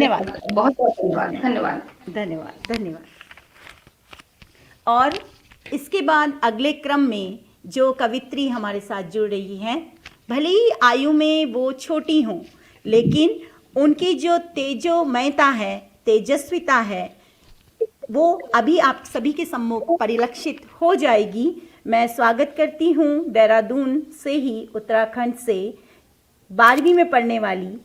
धन्यवाद। बहुत बहुत धन्यवाद। धन्यवाद धन्यवाद। धन्यवाद। और इसके बाद अगले क्रम में जो कवित्री हमारे साथ जुड़ रही हैं, भले ही आयु में वो छोटी हों, लेकिन उनकी जो तेजोमयता है, तेजस्विता है, वो अभी आप सभी के सम्मुख परिलक्षित हो जाएगी। मैं स्वागत करती हूँ देहरादून से ही, उत्तराखंड से 12वीं में पढ़ने वाली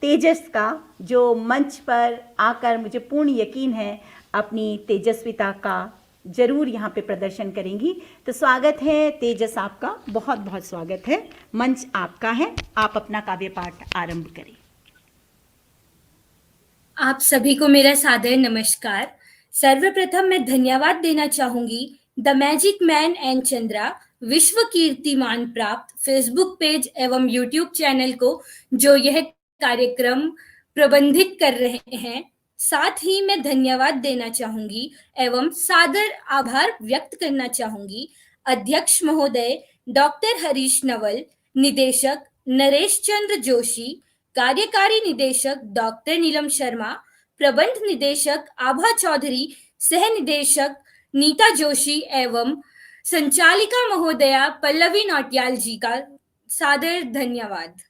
तेजस का, जो मंच पर आकर मुझे पूर्ण यकीन है अपनी तेजस्विता का जरूर यहाँ पे प्रदर्शन करेंगी। तो स्वागत है तेजस, आपका बहुत बहुत स्वागत है। मंच आपका है, आप अपना काव्य पाठ आरंभ करें। आप सभी को मेरा सादर नमस्कार। सर्वप्रथम मैं धन्यवाद देना चाहूंगी the magic man and Chandra विश्व कीर्तिमान प्राप्त फेसबुक पेज एवं यूट्यूब चैनल को, जो यह कार्यक्रम प्रबंधित कर रहे हैं। साथ ही मैं धन्यवाद देना चाहूंगी एवं सादर आभार व्यक्त करना चाहूंगी अध्यक्ष महोदय डॉक्टर हरीश नवल, निदेशक नरेश चंद्र जोशी, कार्यकारी निदेशक डॉक्टर नीलम शर्मा, प्रबंध निदेशक आभा चौधरी, सह निदेशक नीता जोशी एवं संचालिका महोदया पल्लवी नौटियाल जी का सादर धन्यवाद।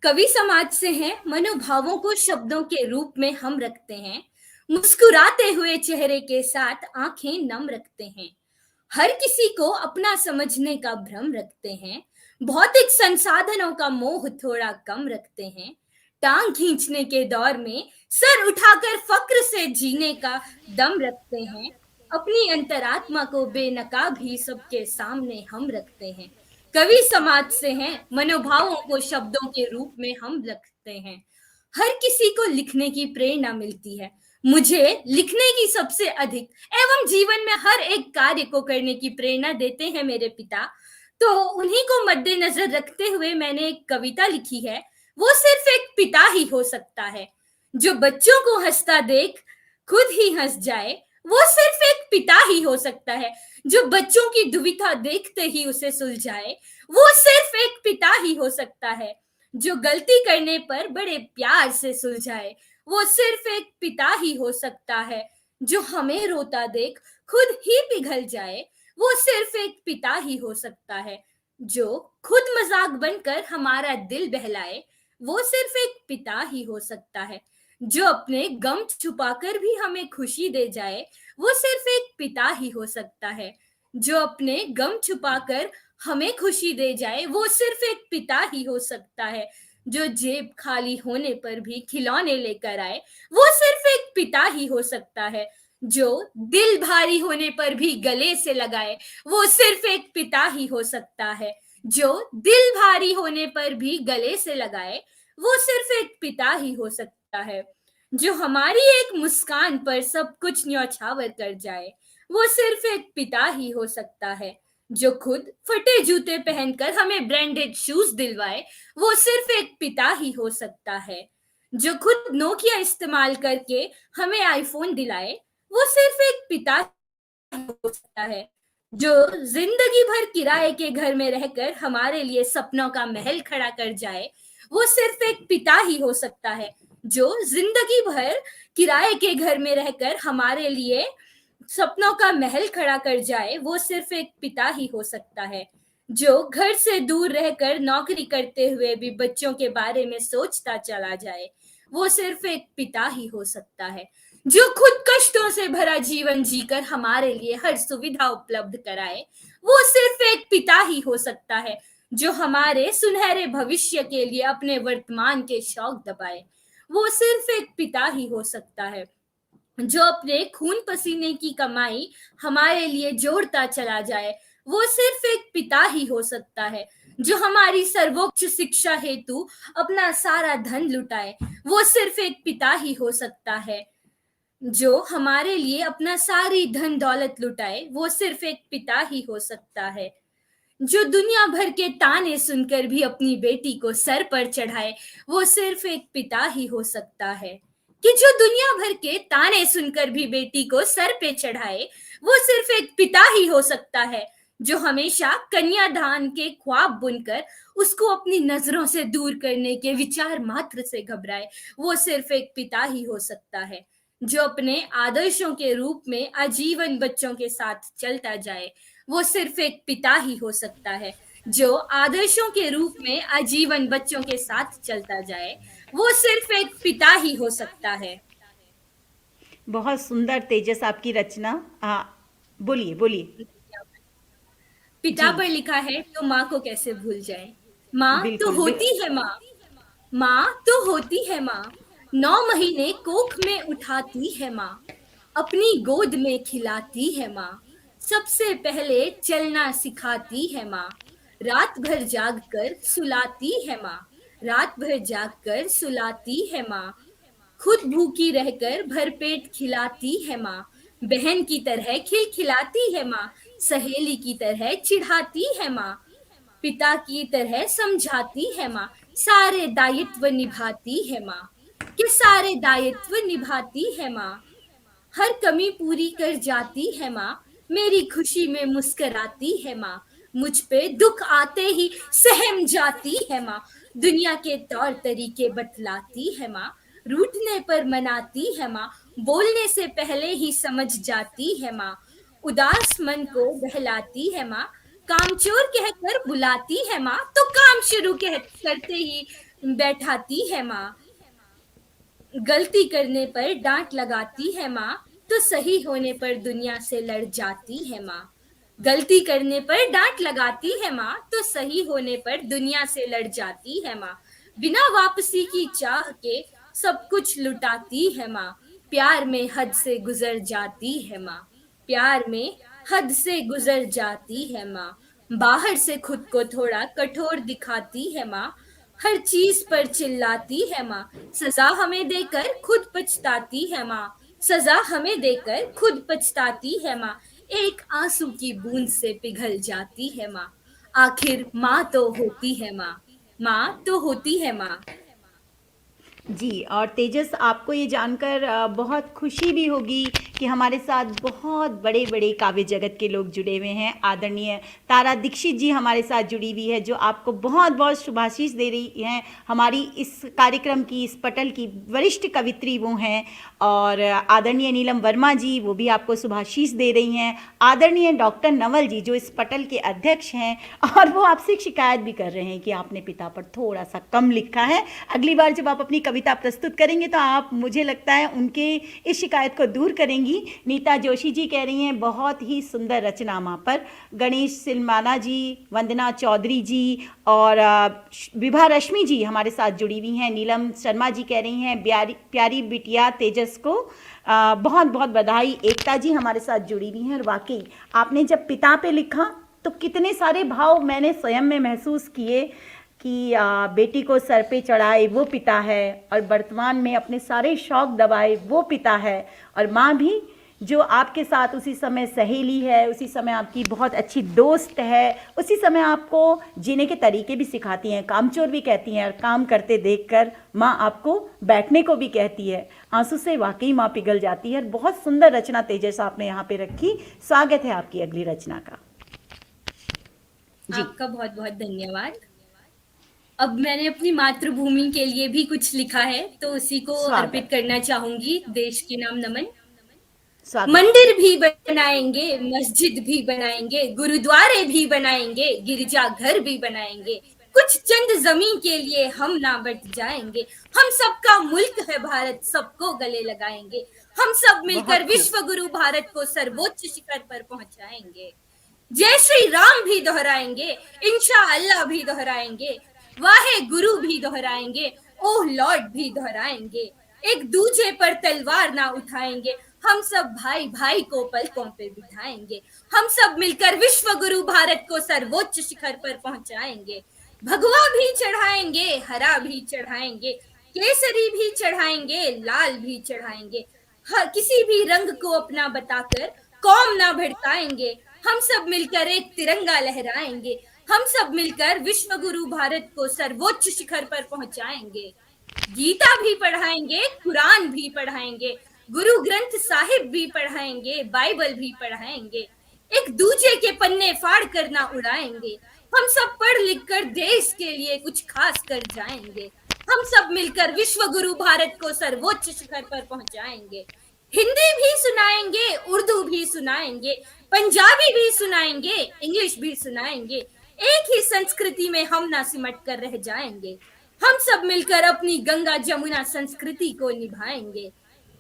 कवि समाज से हैं, मनोभावों को शब्दों के रूप में हम रखते हैं, मुस्कुराते हुए चेहरे के साथ आंखें नम रखते हैं, हर किसी को अपना समझने का भ्रम रखते हैं, भौतिक संसाधनों का मोह थोड़ा कम रखते हैं, टांग खींचने के दौर में सर उठाकर फक्र से जीने का दम रखते हैं, अपनी अंतरात्मा को बेनकाब ही सबके सामने हम रखते हैं। कवि समाज से हैं, मनोभावों को शब्दों के रूप में हम रखते हैं, हर किसी को लिखने की प्रेरणा मिलती है। मुझे लिखने की सबसे अधिक एवं जीवन में हर एक कार्य को करने की प्रेरणा देते हैं मेरे पिता। तो उन्हीं को मद्देनजर रखते हुए मैंने एक कविता लिखी है। वो सिर्फ एक पिता ही हो सकता है, जो बच्चों को हंसता देख खुद ही हंस जाए। वो सिर्फ एक पिता ही हो सकता है, जो बच्चों की दुविधा देखते ही उसे सुलझाए। वो सिर्फ एक पिता ही हो सकता है, जो गलती करने पर बड़े प्यार से सुलझाए। वो सिर्फ एक पिता ही हो सकता है, जो हमें रोता देख खुद ही पिघल जाए। वो सिर्फ एक पिता ही हो सकता है, जो खुद मजाक बनकर हमारा दिल बहलाए। वो सिर्फ एक पिता ही हो सकता है, जो अपने गम छुपाकर भी हमें खुशी दे जाए। वो सिर्फ एक पिता ही हो सकता है, जो अपने गम छुपाकर हमें खुशी दे जाए। वो सिर्फ एक पिता ही हो सकता है, जो जेब खाली होने पर भी खिलौने लेकर आए। वो सिर्फ एक पिता ही हो सकता है, जो दिल भारी होने पर भी गले से लगाए। वो सिर्फ एक पिता ही हो सकता है, जो दिल भारी होने पर भी गले से लगाए। वो सिर्फ एक पिता ही हो सकता है, जो हमारी एक मुस्कान पर सब कुछ न्यौछावर कर जाए। वो सिर्फ एक पिता ही हो सकता है, जो खुद फटे जूते पहनकर हमें ब्रांडेड शूज दिलवाए। वो सिर्फ एक पिता ही हो सकता है, जो खुद नोकिया इस्तेमाल करके हमें आईफोन दिलाए। वो सिर्फ एक पिता हो सकता है, जो जिंदगी भर किराए के घर में रहकर हमारे लिए सपनों का महल खड़ा कर जाए। वो सिर्फ एक पिता ही हो सकता है, जो जिंदगी भर किराए के घर में रहकर हमारे लिए सपनों का महल खड़ा कर जाए। वो सिर्फ एक पिता ही हो सकता है, जो घर से दूर रहकर नौकरी करते हुए भी बच्चों के बारे में सोचता चला जाए। वो सिर्फ एक पिता ही हो सकता है, जो खुद कष्टों से भरा जीवन जीकर हमारे लिए हर सुविधा उपलब्ध कराए। वो सिर्फ एक पिता ही हो सकता है, जो हमारे सुनहरे भविष्य के लिए अपने वर्तमान के शौक दबाए। वो सिर्फ एक पिता ही हो सकता है, जो अपने खून पसीने की कमाई हमारे लिए जोड़ता चला जाए। वो सिर्फ एक पिता ही हो सकता है, जो हमारी सर्वोच्च शिक्षा हेतु अपना सारा धन लुटाए। वो सिर्फ एक पिता ही हो सकता है, जो हमारे लिए अपना सारी धन दौलत लुटाए। वो सिर्फ एक पिता ही हो सकता है, जो दुनिया भर के ताने सुनकर भी अपनी बेटी को सर पर चढ़ाए। वो सिर्फ एक पिता ही हो सकता है, कि जो दुनिया भर के ताने सुनकर भी बेटी को सर पे चढ़ाए। वो सिर्फ एक पिता ही हो सकता है, जो हमेशा कन्यादान के ख्वाब बुनकर उसको अपनी नजरों से दूर करने के विचार मात्र से घबराए, वो सिर्फ एक पिता ही हो सकता है। जो अपने आदर्शों के रूप में आजीवन बच्चों के साथ चलता जाए, वो सिर्फ एक पिता ही हो सकता है। जो आदर्शों के रूप में आजीवन बच्चों के साथ चलता जाए, वो सिर्फ एक पिता ही हो सकता है। बहुत सुंदर तेजस आपकी रचना। बोलिए बोलिए। पिता जी पर लिखा है तो माँ को कैसे भूल जाए। माँ तो बिल्कुल होती है माँ, माँ तो होती है माँ, 9 महीने कोख में उठाती है माँ, अपनी गोद में खिलाती है माँ, सबसे पहले चलना सिखाती है माँ, रात भर जाग कर सुलाती है माँ, रात भर जाग कर सुलाती है माँ, खुद भूखी रहकर भरपेट खिलाती है माँ, बहन की तरह खिलखिलाती है माँ, सहेली की तरह चिढ़ाती है माँ, पिता की तरह समझाती है माँ, सारे दायित्व निभाती है माँ, कि सारे दायित्व निभाती है माँ, हर कमी पूरी कर जाती है माँ, मेरी खुशी में मुस्कुराती है माँ, मुझ पे दुख आते ही सहम जाती है माँ, दुनिया के तौर तरीके बतलाती है माँ, रूठने पर मनाती है माँ, बोलने से पहले ही समझ जाती है माँ, उदास मन को बहलाती है माँ, कामचोर कहकर बुलाती है माँ, तो काम शुरू करते ही बैठाती है माँ, गलती करने पर डांट लगाती है माँ, तो सही होने पर दुनिया से लड़ जाती है माँ, गलती करने पर डांट लगाती है माँ, तो सही होने पर दुनिया से लड़ जाती है माँ, बिना वापसी की चाह के सब कुछ लुटाती है माँ, प्यार में हद से गुजर जाती है माँ, प्यार में हद से गुजर जाती है माँ, बाहर से खुद को थोड़ा कठोर दिखाती है माँ, हर चीज पर चिल्लाती है माँ, सजा हमें देकर खुद पछताती है माँ, सजा हमें देकर खुद पछताती है माँ, एक आंसू की बूंद से पिघल जाती है माँ, आखिर माँ तो होती है माँ, माँ तो होती है माँ। जी। और तेजस, आपको ये जानकर बहुत खुशी भी होगी कि हमारे साथ बहुत बड़े बड़े काव्य जगत के लोग जुड़े हुए हैं। आदरणीय तारा दीक्षित जी हमारे साथ जुड़ी हुई है, जो आपको बहुत बहुत शुभाशीष दे रही हैं। हमारी इस कार्यक्रम की, इस पटल की वरिष्ठ कवित्री वो हैं। और आदरणीय नीलम वर्मा जी, वो भी आपको शुभाशीष दे रही हैं। आदरणीय डॉक्टर नवल जी, जो इस पटल के अध्यक्ष हैं, और वो आपसे शिकायत भी कर रहे हैं कि आपने पिता पर थोड़ा सा कम लिखा है। अगली बार जब आप अपनी कविता प्रस्तुत करेंगे तो आप, मुझे लगता है, उनके इस शिकायत को दूर करेंगी। नीता जोशी जी कह रही हैं बहुत ही सुंदर रचना माँ पर। गणेश सिलमाना जी, वंदना चौधरी जी और विभा रश्मि जी हमारे साथ जुड़ी हुई हैं। नीलम शर्मा जी कह रही हैं प्यारी बिटिया तेजस को बहुत बहुत बधाई। एकता जी हमारे साथ जुड़ी हुई हैं। और वाकई आपने जब पिता पे लिखा तो कितने सारे भाव मैंने स्वयं में महसूस किए कि बेटी को सर पे चढ़ाए वो पिता है, और वर्तमान में अपने सारे शौक दबाए वो पिता है। और माँ भी, जो आपके साथ उसी समय सहेली है, उसी समय आपकी बहुत अच्छी दोस्त है, उसी समय आपको जीने के तरीके भी सिखाती हैं, कामचोर भी कहती हैं, और काम करते देखकर माँ आपको बैठने को भी कहती है। आंसू से वाकई माँ पिघल जाती है। बहुत सुंदर रचना तेजस आपने यहाँ पे रखी। स्वागत है आपकी अगली रचना का। जी। आपका बहुत बहुत धन्यवाद। अब मैंने अपनी मातृभूमि के लिए भी कुछ लिखा है, तो उसी को अर्पित स्वागत करना चाहूंगी। देश के नाम नमन। स्वागत। मंदिर भी बनाएंगे, मस्जिद भी बनाएंगे, गुरुद्वारे भी बनाएंगे, गिरजाघर भी बनाएंगे, कुछ चंद जमीन के लिए हम ना बट जाएंगे, हम सबका मुल्क है भारत, सबको गले लगाएंगे, हम सब मिलकर बहुत खूब। विश्व गुरु भारत को सर्वोच्च शिखर पर पहुंचाएंगे, जय श्री राम भी दोहराएंगे, इंशाअल्लाह भी दोहराएंगे, वाहे गुरु भी दोहराएंगे, ओह लॉर्ड भी दोहराएंगे, एक दूजे पर तलवार ना उठाएंगे, हम सब भाई भाई को पलकों पे बिठाएंगे, हम सब मिलकर विश्व गुरु भारत को सर्वोच्च शिखर पर पहुंचाएंगे, भगवा भी चढ़ाएंगे, हरा भी चढ़ाएंगे, केसरी भी चढ़ाएंगे, लाल भी चढ़ाएंगे, किसी भी रंग को अपना बताकर कौम ना भड़काएंगे, हम सब मिलकर एक तिरंगा लहराएंगे, हम सब मिलकर विश्व गुरु भारत को सर्वोच्च शिखर पर पहुंचाएंगे, गीता भी पढ़ाएंगे, कुरान भी पढ़ाएंगे, गुरु ग्रंथ साहिब भी पढ़ाएंगे, बाइबल भी पढ़ाएंगे, एक दूजे के पन्ने फाड़ कर ना उड़ाएंगे। हम सब पढ़ लिख कर देश के लिए कुछ खास कर जाएंगे। हम सब मिलकर विश्व गुरु भारत को सर्वोच्च शिखर पर पहुंचाएंगे। हिंदी भी सुनाएंगे, उर्दू भी सुनाएंगे, पंजाबी भी सुनाएंगे, इंग्लिश भी सुनाएंगे। एक ही संस्कृति में हम ना सिमट कर रह जाएंगे। हम सब मिलकर अपनी गंगा जमुना संस्कृति को निभाएंगे।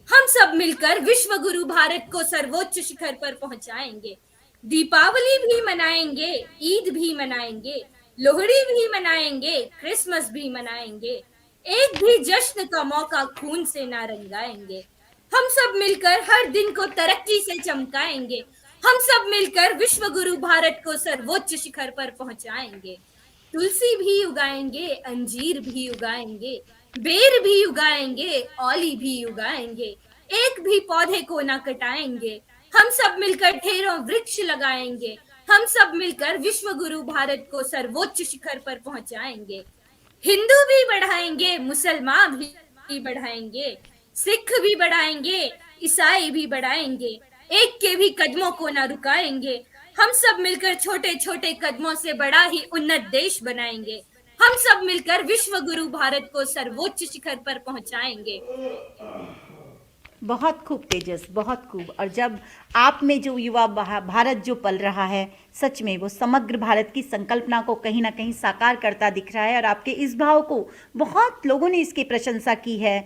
हम सब मिलकर विश्व गुरु भारत को सर्वोच्च शिखर पर पहुंचाएंगे। दीपावली भी मनाएंगे, ईद भी मनाएंगे, लोहड़ी भी मनाएंगे, क्रिसमस भी मनाएंगे। एक भी जश्न का मौका खून से ना रंगाएंगे। हम सब मिलकर हर दिन को तरक्की से चमकाएंगे। हम सब मिलकर विश्व गुरु भारत को सर्वोच्च शिखर पर पहुंचाएंगे। तुलसी भी उगाएंगे, अंजीर भी उगाएंगे, बेर भी उगाएंगे, औली भी उगाएंगे। एक भी पौधे को ना कटाएंगे। हम सब मिलकर ढेरों वृक्ष लगाएंगे। हम सब मिलकर विश्व गुरु भारत को सर्वोच्च शिखर पर पहुंचाएंगे। हिंदू भी बढ़ाएंगे, मुसलमान भी बढ़ाएंगे, सिख भी बढ़ाएंगे, ईसाई भी बढ़ाएंगे। एक के भी कदमों को ना रुकाएंगे। हम सब मिलकर छोटे छोटे कदमों से बड़ा ही उन्नत देश बनाएंगे। हम सब मिलकर विश्व गुरु भारत को सर्वोच्च शिखर पर पहुंचाएंगे। बहुत खूब तेजस, बहुत खूब। और जब आप में जो युवा भारत जो पल रहा है, सच में वो समग्र भारत की संकल्पना को कहीं ना कहीं साकार करता दिख रहा है। और आपके इस भाव को बहुत लोगों ने इसकी प्रशंसा की है।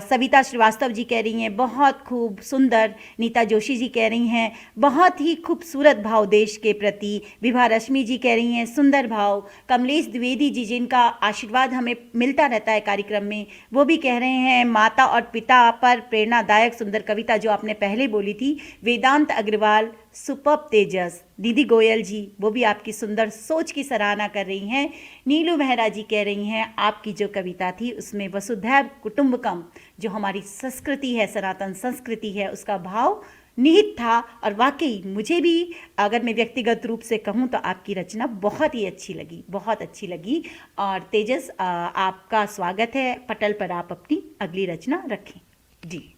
सविता श्रीवास्तव जी कह रही हैं बहुत खूब सुंदर, नीता जोशी जी कह रही हैं बहुत ही खूबसूरत भाव देश के प्रति, विभा रश्मि जी कह रही हैं सुंदर भाव, कमलेश द्विवेदी जी जिनका आशीर्वाद हमें मिलता रहता है कार्यक्रम में, वो भी कह रहे हैं माता और पिता पर प्रेरणादायक सुंदर कविता जो आपने पहले बोली थी। वेदांत अग्रवाल सुपर्ब तेजस, दीदी गोयल जी वो भी आपकी सुंदर सोच की सराहना कर रही हैं। नीलू मेहरा जी कह रही हैं आपकी जो कविता थी उसमें वसुधैव कुटुंबकम जो हमारी संस्कृति है, सनातन संस्कृति है, उसका भाव निहित था। और वाकई मुझे भी अगर मैं व्यक्तिगत रूप से कहूँ तो आपकी रचना बहुत ही अच्छी लगी, बहुत अच्छी लगी। और तेजस आपका स्वागत है, पटल पर आप अपनी अगली रचना रखें जी।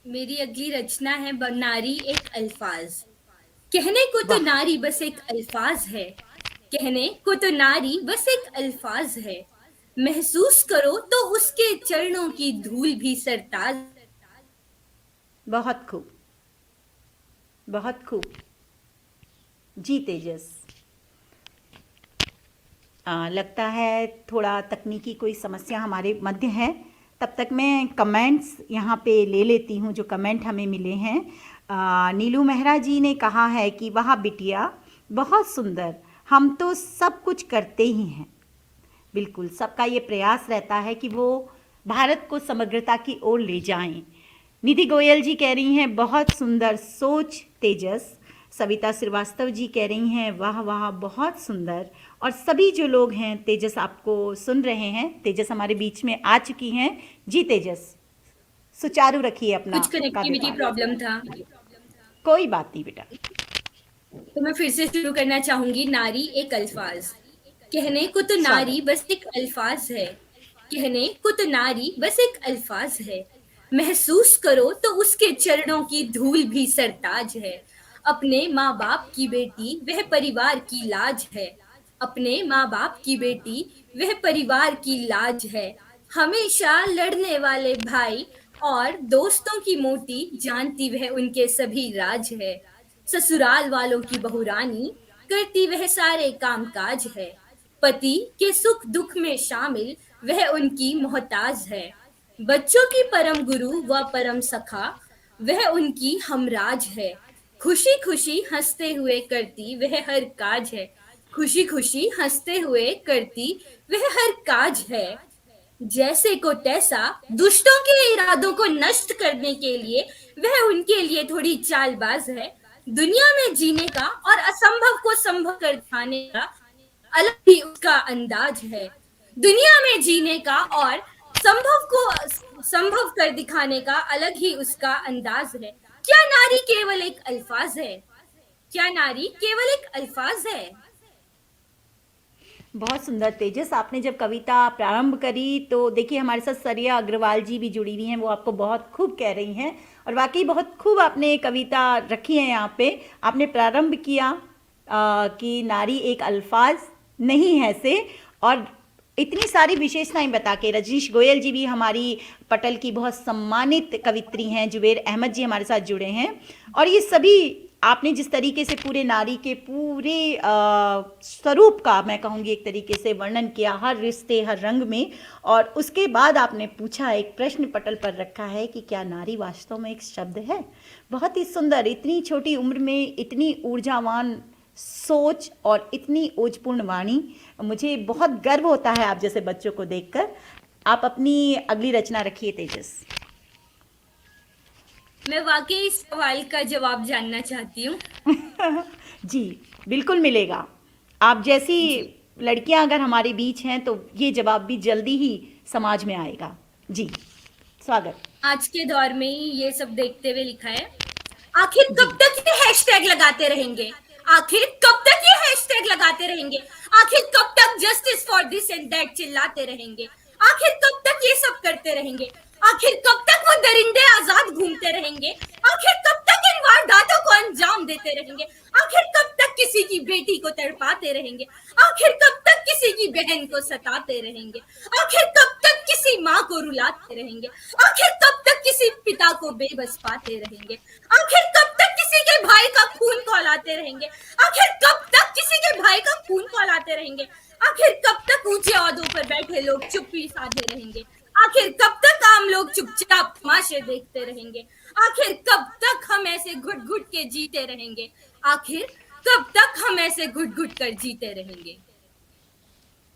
मेरी अगली रचना है नारी एक अल्फाज। कहने को तो नारी बस एक अल्फाज है, कहने को तो नारी बस एक अल्फाज है। महसूस करो तो उसके चरणों की धूल भी सरताज। बहुत खूब, बहुत खूब जी तेजस। लगता है थोड़ा तकनीकी कोई समस्या हमारे मध्य है, तब तक मैं कमेंट्स यहाँ पे ले लेती हूँ जो कमेंट हमें मिले हैं। नीलू मेहरा जी ने कहा है कि वाह बिटिया बहुत सुंदर, हम तो सब कुछ करते ही हैं। बिल्कुल सबका ये प्रयास रहता है कि वो भारत को समग्रता की ओर ले जाएं। निधि गोयल जी कह रही हैं बहुत सुंदर सोच तेजस। सविता श्रीवास्तव जी कह रही हैं वाह वाह बहुत सुंदर। और सभी जो लोग हैं तेजस आपको सुन रहे हैं, तेजस हमारे बीच में आ चुकी हैं जी। तेजस सुचारू रखिए अपना, कुछ कनेक्टिविटी प्रॉब्लम था, कोई बात नहीं बेटा। तो मैं फिर से शुरू करना चाहूंगी। नारी एक अल्फाज। कहने को तो नारी बस एक अल्फाज है, कहने को तो नारी बस एक अल्फाज है। महसूस करो तो उसके चरणों की धूल भी सरताज है। अपने माँ बाप की बेटी वह परिवार की लाज है। अपने माँ बाप की बेटी वह परिवार की लाज है। हमेशा लड़ने वाले भाई और दोस्तों की मोटी जानती वह उनके सभी राज है। ससुराल वालों की बहुरानी करती वह सारे कामकाज है। पति के सुख दुख में शामिल वह उनकी मोहताज है। बच्चों की परम गुरु व परम सखा वह उनकी हमराज है। खुशी खुशी हंसते हुए करती वह हर काज है। खुशी खुशी हंसते हुए करती वह हर काज है। जैसे को तैसा दुष्टों के इरादों को नष्ट करने के लिए वह उनके लिए थोड़ी चालबाज है। दुनिया में जीने का और असंभव को संभव कर दिखाने का अलग ही उसका अंदाज है। दुनिया में जीने का और संभव को संभव कर दिखाने का अलग ही उसका अंदाज है। क्या नारी केवल एक अल्फाज है? क्या नारी केवल एक अल्फाज है? बहुत सुंदर तेजस। आपने जब कविता प्रारंभ करी तो देखिए हमारे साथ सरिया अग्रवाल जी भी जुड़ी हुई हैं, वो आपको बहुत खूब कह रही हैं और वाकई बहुत खूब आपने कविता रखी है यहाँ पे। आपने प्रारंभ किया कि नारी एक अल्फाज नहीं है से, और इतनी सारी विशेषताएं बता के रजनीश गोयल जी भी हमारी पटल की बहुत सम्मानित कवित्री हैं, जुबेर अहमद जी हमारे साथ जुड़े हैं, और ये सभी आपने जिस तरीके से पूरे नारी के पूरे स्वरूप का मैं कहूँगी एक तरीके से वर्णन किया, हर रिश्ते हर रंग में, और उसके बाद आपने पूछा, एक प्रश्न पटल पर रखा है कि क्या नारी वास्तव में एक शब्द है। बहुत ही सुंदर, इतनी छोटी उम्र में इतनी ऊर्जावान सोच और इतनी ओजपूर्ण वाणी, मुझे बहुत गर्व होता है आप जैसे बच्चों को देखकर। आप अपनी अगली रचना रखिए तेजस। मैं वाकई इस सवाल का जवाब जानना चाहती हूँ। जी बिल्कुल मिलेगा। आप जैसी लड़कियां अगर हमारे बीच हैं तो ये जवाब भी जल्दी ही समाज में आएगा। जी स्वागत। आज के दौर में ये सब देखते हुए लिखा है, आखिर कब तक ये हैशटैग लगाते रहेंगे, आखिर कब तक ये हैशटैग लगाते रहेंगे, आखिर कब तक justice for this and that चिल्लाते रहेंगे, आखिर कब तक ये सब करते रहेंगे, आखिर कब तक वो दरिंदे आजाद घूमते रहेंगे, आखिर कब तक इन वारदातों को अंजाम देते रहेंगे, आखिर कब तक किसी की बेटी को तड़पाते रहेंगे, आखिर कब तक किसी की बहन को सताते रहेंगे, आखिर कब तक किसी माँ को रुलाते रहेंगे, आखिर कब तक किसी पिता को बेबस पाते रहेंगे, आखिर कब तक किसी के भाई का खून खौलाते रहेंगे, आखिर कब तक किसी के भाई का खून खौलाते रहेंगे, आखिर कब तक ऊंचे ओहदों पर बैठे लोग चुप्पी साधे रहेंगे, आखिर कब तक आम लोग चुपचाप तमाशे देखते रहेंगे, आखिर कब तक हम ऐसे घुट घुट के जीते रहेंगे, आखिर कब तक हम ऐसे घुट घुट कर जीते रहेंगे।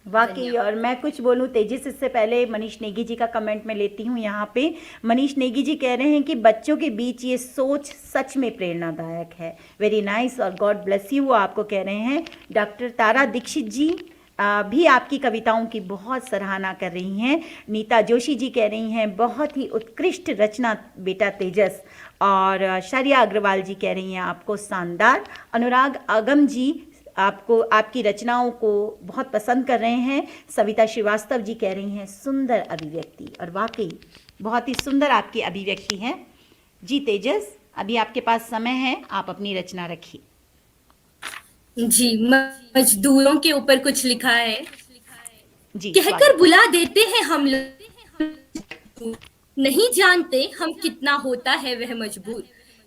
वाकई, और मैं कुछ बोलूं तेजिस, इससे पहले मनीष नेगी जी का कमेंट मैं लेती हूं यहाँ पे। मनीष नेगी जी कह रहे हैं कि बच्चों के बीच ये सोच सच में प्रेरणादायक है। वेरी नाइस और गॉड ब्लेस यू, वो आपको कह रहे हैं। डॉक्टर तारा दीक्षित जी भी आपकी कविताओं की बहुत सराहना कर रही हैं। नीता जोशी जी कह रही हैं बहुत ही उत्कृष्ट रचना बेटा तेजस, और शरिया अग्रवाल जी कह रही हैं आपको शानदार। अनुराग अगम जी आपको आपकी रचनाओं को बहुत पसंद कर रहे हैं। सविता श्रीवास्तव जी कह रही हैं सुंदर अभिव्यक्ति, और वाकई बहुत ही सुंदर आपकी अभिव्यक्ति है। जी तेजस, अभी आपके पास समय है, आप अपनी रचना रखिए। जी, मजदूरों के ऊपर कुछ लिखा है। जी, कहकर बुला देते हैं हम लोग, नहीं जानते हम कितना होता है वह मजबूर।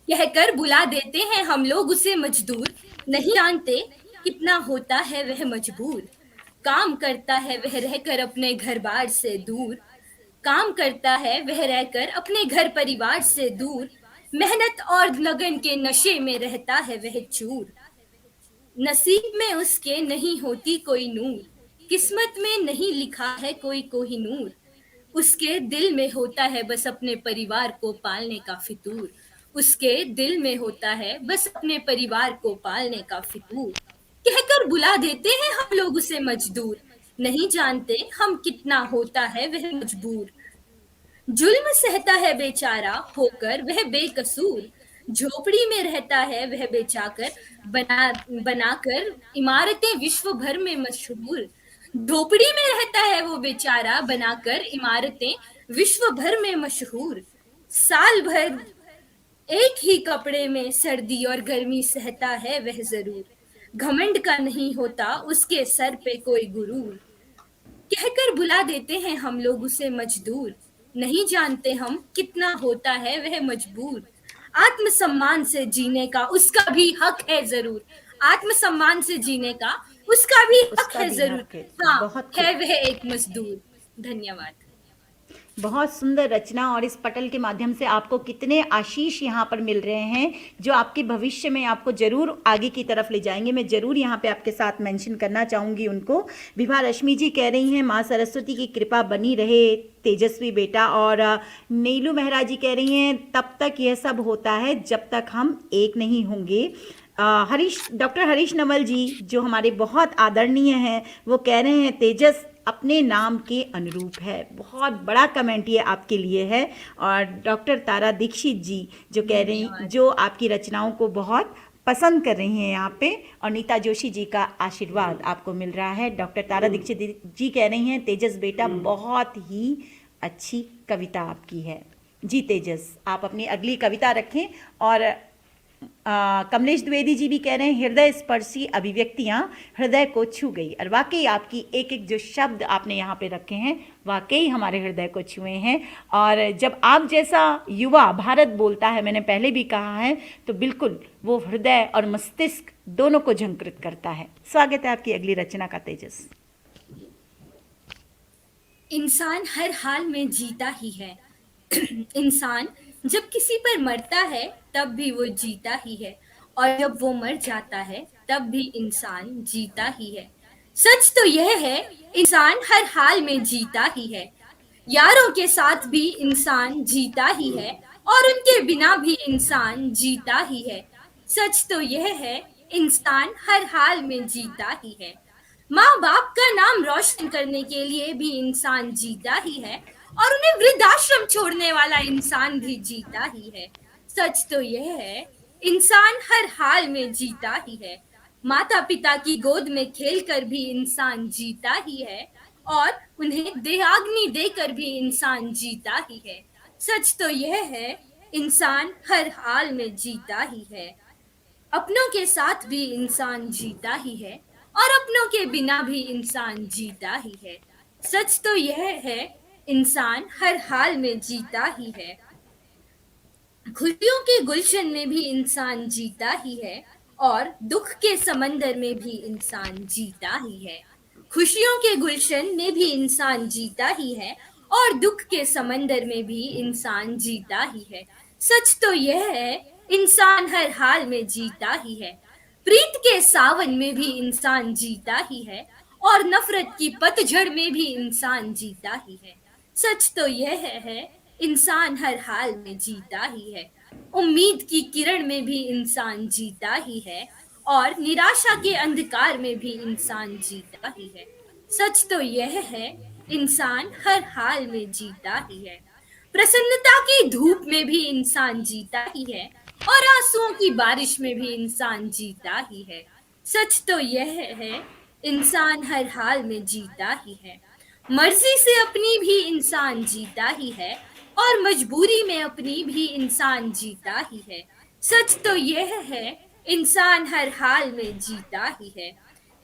कहकर बुला देते हैं हम लोग उसे मजदूर, नहीं जानते कितना होता है वह मजबूर। काम करता है वह रहकर अपने घर बार से दूर, काम करता है वह रहकर अपने घर परिवार से दूर। मेहनत और लगन के नशे में रहता है वह चूर। नसीब में उसके नहीं होती कोई नूर, किस्मत में नहीं लिखा है कोई कोहिनूर। उसके दिल में होता है बस अपने परिवार को पालने का फितूर, उसके दिल में होता है बस अपने परिवार को पालने का फितूर। कहकर बुला देते हैं हम लोग उसे मजदूर, नहीं जानते हम कितना होता है वह मजबूर। जुल्म सहता है बेचारा होकर वह बेकसूर, झोपड़ी में रहता है वह बेचाकर बनाकर इमारतें विश्व भर में मशहूर। झोपड़ी में रहता है वो बेचारा बनाकर इमारतें विश्व भर में मशहूर। साल भर एक ही कपड़े में सर्दी और गर्मी सहता है वह जरूर, घमंड का नहीं होता उसके सर पे कोई गुरूर। कहकर बुला देते हैं हम लोग उसे मजदूर, नहीं जानते हम कितना होता है वह मजबूर। आत्मसम्मान से जीने का उसका भी हक है जरूर, आत्मसम्मान से जीने का उसका भी हक है जरूर। हाँ, है वह एक मजदूर। धन्यवाद। बहुत सुंदर रचना, और इस पटल के माध्यम से आपको कितने आशीष यहाँ पर मिल रहे हैं जो आपके भविष्य में आपको जरूर आगे की तरफ ले जाएंगे। मैं जरूर यहाँ पे आपके साथ मेंशन करना चाहूँगी उनको। विभा रश्मि जी कह रही हैं माँ सरस्वती की कृपा बनी रहे तेजस्वी बेटा, और नीलू मेहरा जी कह रही हैं तब तक यह सब होता है जब तक हम एक नहीं होंगे। डॉक्टर हरीश नवल जी जो हमारे बहुत आदरणीय हैं, वो कह रहे हैं तेजस अपने नाम के अनुरूप है। बहुत बड़ा कमेंट ये आपके लिए है। और डॉक्टर तारा दीक्षित जी जो कह रही, जो आपकी रचनाओं को बहुत पसंद कर रही हैं यहाँ पे, और नीता जोशी जी का आशीर्वाद आपको मिल रहा है। डॉक्टर तारा दीक्षित जी कह रही हैं, तेजस बेटा बहुत ही अच्छी कविता आपकी है। जी तेजस, आप अपनी अगली कविता रखें। और कमलेश द्विवेदी जी भी कह रहे हैं, हृदय स्पर्शी अभिव्यक्तियाँ हृदय को छू गई। और वाकई आपकी एक एक जो शब्द आपने यहाँ पे रखे हैं वाकई हमारे हृदय को छुए हैं। और जब आप जैसा युवा भारत बोलता है, मैंने पहले भी कहा है, तो बिल्कुल वो हृदय और मस्तिष्क दोनों को झंकृत करता है। स्वागत है आपकी अगली रचना का तेजस। इंसान हर हाल में जीता ही है। इंसान जब किसी पर मरता है तब भी वो जीता ही है, और जब वो मर जाता है तब भी इंसान जीता ही है। सच तो यह है, इंसान हर हाल में जीता ही है। यारों के साथ भी इंसान जीता ही है, और उनके बिना भी इंसान जीता ही है। सच तो यह है, इंसान हर हाल में जीता ही है। माँ बाप का नाम रोशन करने के लिए भी इंसान जीता ही है, और उन्हें वृद्धाश्रम छोड़ने वाला इंसान भी जीता ही है। सच तो यह है, इंसान हर हाल में जीता ही है। माता पिता की गोद में खेलकर भी इंसान जीता ही है, और उन्हें देहाग्नि देकर भी इंसान जीता ही है। सच तो यह है, इंसान हर हाल में जीता ही है। अपनों के साथ भी इंसान जीता ही है, और अपनों के बिना भी इंसान जीता ही है। सच तो यह है, इंसान हर हाल में जीता ही है। खुशियों के गुलशन में भी इंसान जीता ही है, और दुख के समंदर में भी इंसान जीता ही है। खुशियों के गुलशन में भी इंसान जीता ही है, और दुख के समंदर में भी इंसान जीता ही है। सच तो यह है, इंसान हर हाल में जीता ही है। प्रीत के सावन में भी इंसान जीता ही है, और नफरत की पतझड़ में भी इंसान जीता ही है। सच तो यह है, इंसान हर हाल में जीता ही है। उम्मीद की किरण में भी इंसान जीता ही है, और निराशा के अंधकार में भी इंसान जीता ही है। सच तो यह है, इंसान हर हाल में जीता ही है। प्रसन्नता की धूप में भी इंसान जीता ही है, और आंसुओं की बारिश में भी इंसान जीता ही है। सच तो यह है, इंसान हर हाल में जीता ही है। मर्जी से अपनी भी इंसान जीता ही है, और मजबूरी में अपनी भी इंसान जीता ही है। सच तो यह है, इंसान हर हाल में जीता ही है।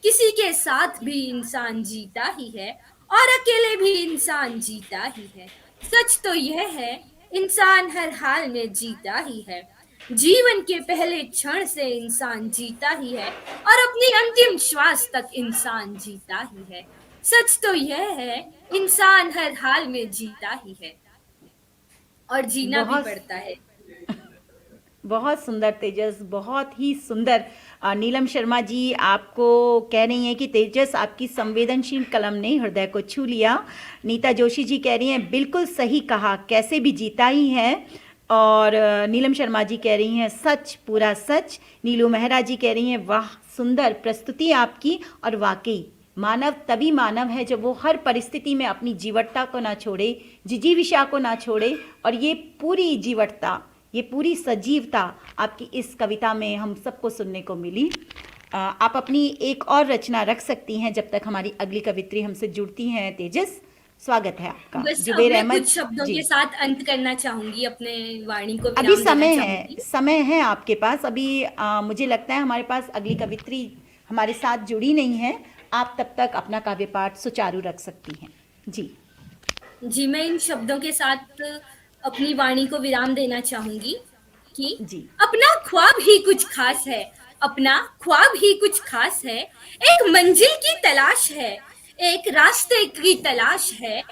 किसी के साथ भी इंसान जीता ही है, और अकेले भी इंसान जीता ही है। सच तो यह है, इंसान हर हाल में जीता ही है। जीवन के पहले क्षण से इंसान जीता ही है, और अपनी अंतिम श्वास तक इंसान जीता ही है। सच तो यह है, इंसान हर हाल में जीता ही है, और जीना भी बहुत पड़ता है। बहुत सुंदर तेजस, बहुत ही सुंदर। नीलम शर्मा जी आपको कह रही हैं कि तेजस आपकी संवेदनशील कलम ने हृदय को छू लिया। नीता जोशी जी कह रही हैं बिल्कुल सही कहा, कैसे भी जीता ही है। और नीलम शर्मा जी कह रही हैं सच, पूरा सच। नीलू मेहरा जी कह रही हैं वाह सुंदर प्रस्तुति आपकी, और वाकई मानव तभी मानव है जब वो हर परिस्थिति में अपनी जीवटता को ना छोड़े, जिजीविषा को ना छोड़े। और ये पूरी जीवटता, ये पूरी सजीवता आपकी इस कविता में हम सबको सुनने को मिली। आप अपनी एक और रचना रख सकती हैं जब तक हमारी अगली कवित्री हमसे जुड़ती हैं। तेजस, स्वागत है आपका। बस जुबेर मैं अहमद कुछ शब्दों जी, के साथ अंत करना चाहूंगी, अपने वाणी को अभी विराम देना चाहूंगी। समय है आपके पास अभी। मुझे लगता है हमारे पास अगली कवित्री हमारे साथ जुड़ी नहीं है। आप तब तक अपना काव्य पाठ सुचारू रख सकती हैं। जी जी, मैं इन शब्दों के साथ अपनी वाणी को विराम देना चाहूंगी कि जी अपना ख्वाब ही कुछ खास है, अपना ख्वाब ही कुछ खास है। एक मंजिल की तलाश है, एक रास्ते की तलाश है,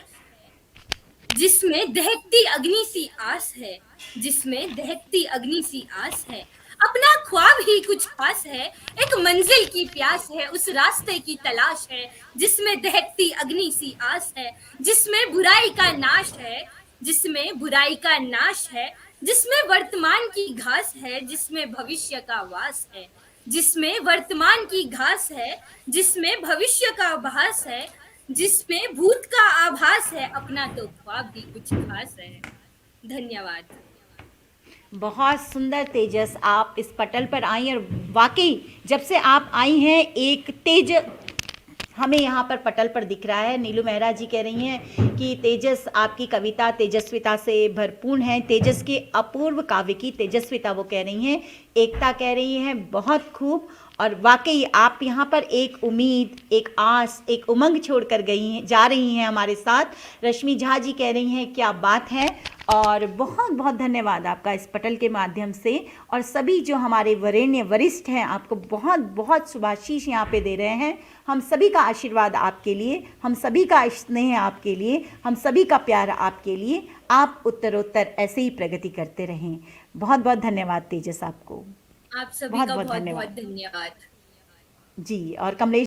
जिसमें दहकती अग्नि सी आस है, जिसमें दहकती अग्नि सी आस है। अपना ख्वाब ही कुछ खास है, एक मंजिल की प्यास है, उस रास्ते की तलाश है, जिसमें दहकती अग्नि सी आस है, जिसमें बुराई का नाश है, जिसमें बुराई का नाश है, जिसमें वर्तमान की घास है, जिसमें भविष्य का वास है, जिसमें वर्तमान की घास है, जिसमें भविष्य का भास है, जिसमें भूत का आभास है। अपना तो ख्वाब भी कुछ खास है। धन्यवाद। बहुत सुंदर तेजस, आप इस पटल पर आई और वाकई जब से आप आई हैं एक तेज हमें यहाँ पर पटल पर दिख रहा है। नीलू मेहरा जी कह रही हैं कि तेजस, आपकी कविता तेजस्विता से भरपूर है। तेजस के अपूर्व काव्य की तेजस्विता वो कह रही हैं। एकता कह रही हैं बहुत खूब। और वाकई आप यहाँ पर एक उम्मीद, एक आस, एक उमंग छोड़कर गई हैं, जा रही हैं हमारे साथ। रश्मि झा जी कह रही हैं क्या बात है। और बहुत बहुत धन्यवाद आपका इस पटल के माध्यम से। और सभी जो हमारे वरेण्य वरिष्ठ हैं आपको बहुत बहुत शुभाशीष यहाँ पे दे रहे हैं। हम सभी का आशीर्वाद आपके लिए, हम सभी का स्नेह आपके लिए, हम सभी का प्यार आपके लिए। आप उत्तरोत्तर ऐसे ही प्रगति करते रहें। बहुत बहुत धन्यवाद तेजस आपको। आप सभी बहुत का बहुत बहुत धन्यवाद बहुत धन्यवाद। जी। और कमलेश